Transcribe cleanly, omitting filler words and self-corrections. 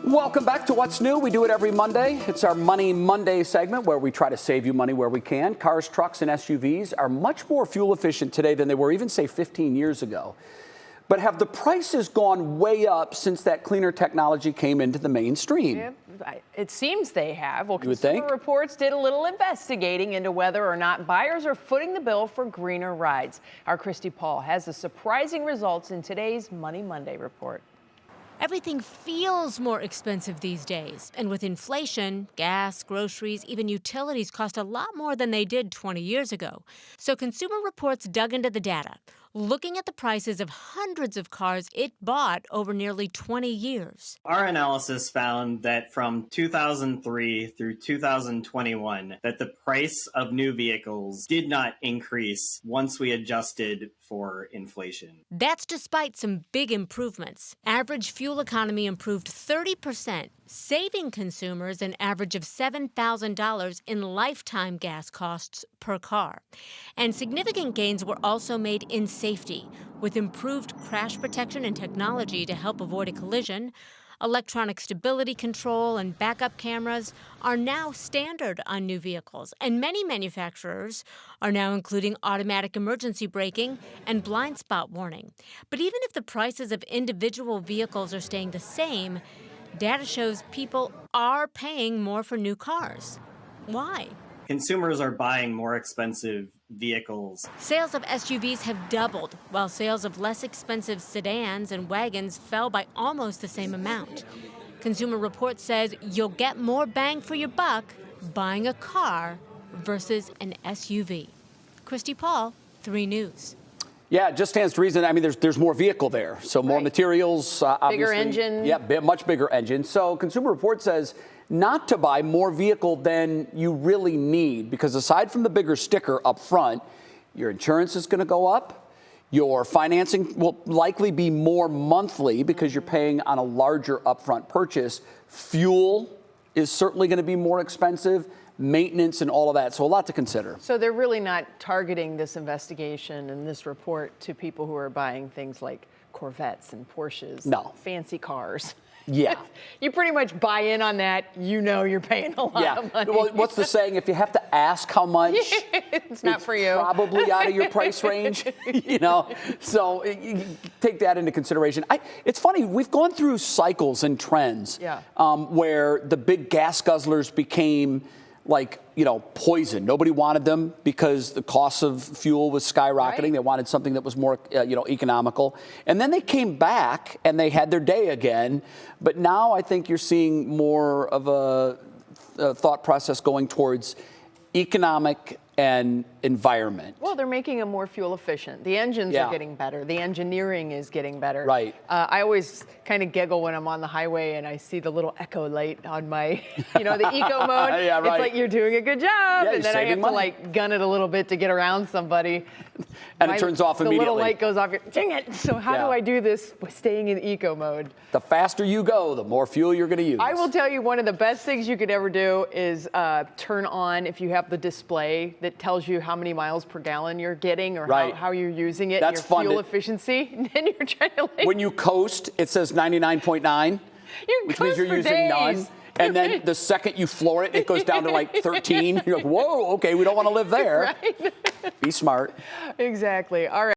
Welcome back to What's New. We do it every Monday. It's our Money Monday segment where we try to save you money where we can. Cars, trucks, and SUVs are much more fuel efficient today than they were even, say, 15 years ago. But have the prices gone way up since that cleaner technology came into the mainstream? Yeah, it seems they have. Well, You would think? Consumer Reports did a little investigating into whether or not buyers are footing the bill for greener rides. Our Christi Paul has the surprising results in today's Money Monday report. Everything feels more expensive these days. And with inflation, gas, groceries, even utilities cost a lot more than they did 20 years ago. So Consumer Reports dug into the data, looking at the prices of hundreds of cars it bought over nearly 20 years. Our analysis found that from 2003 through 2021, that the price of new vehicles did not increase once we adjusted for inflation. That's despite some big improvements. Average fuel economy improved 30%, saving consumers an average of $7,000 in lifetime gas costs per car. And significant gains were also made in safety, with improved crash protection and technology to help avoid a collision. Electronic stability control and backup cameras are now standard on new vehicles, and many manufacturers are now including automatic emergency braking and blind spot warning. But even if the prices of individual vehicles are staying the same, data shows people are paying more for new cars. Why? Consumers are buying more expensive vehicles. Sales of SUVs have doubled, while sales of less expensive sedans and wagons fell by almost the same amount. Consumer Reports says you'll get more bang for your buck buying a car versus an SUV. Christi Paul, 3 News. Yeah, it just stands to reason. I mean, there's more vehicle there, so more materials. Obviously. Bigger engine. Yeah, much bigger engine. So Consumer Reports says not to buy more vehicle than you really need, because aside from the bigger sticker up front, your insurance is going to go up. Your financing will likely be more monthly because you're paying on a larger upfront purchase. Fuel is certainly going to be more expensive. Maintenance and all of that. So a lot to consider. So they're really not targeting this investigation and this report to people who are buying things like Corvettes and Porsches. No. Fancy cars. Yeah. You pretty much buy in on that, you know you're paying a lot of money. Well, what's the saying? If you have to ask how much, it's not for you. Probably out of your price range, you know. So you take that into consideration. It's funny, we've gone through cycles and trends where the big gas guzzlers became like, poison. Nobody wanted them because the cost of fuel was skyrocketing. Right. They wanted something that was more, economical. And then they came back and they had their day again. But now I think you're seeing more of a thought process going towards economic and environment. Well, they're making them more fuel efficient. The engines are getting better. The engineering is getting better. Right. I always kind of giggle when I'm on the highway and I see the little echo light on my, the eco mode. Yeah, right. It's like, you're doing a good job. Yeah, and then I have money. to gun it a little bit to get around somebody. And it turns off immediately. The little light goes off. Dang it. So how do I do this with staying in eco mode? The faster you go, the more fuel you're going to use. I will tell you, one of the best things you could ever do is turn on, if you have the display that tells you how many miles per gallon you're getting or how you're using it, That's your fun fuel efficiency, and then you're trying to when you coast, it says 99.9, which means you're using none. And then the second you floor it, it goes down to like 13. You're like, whoa, okay, we don't want to live there. Right. Be smart. Exactly. All right.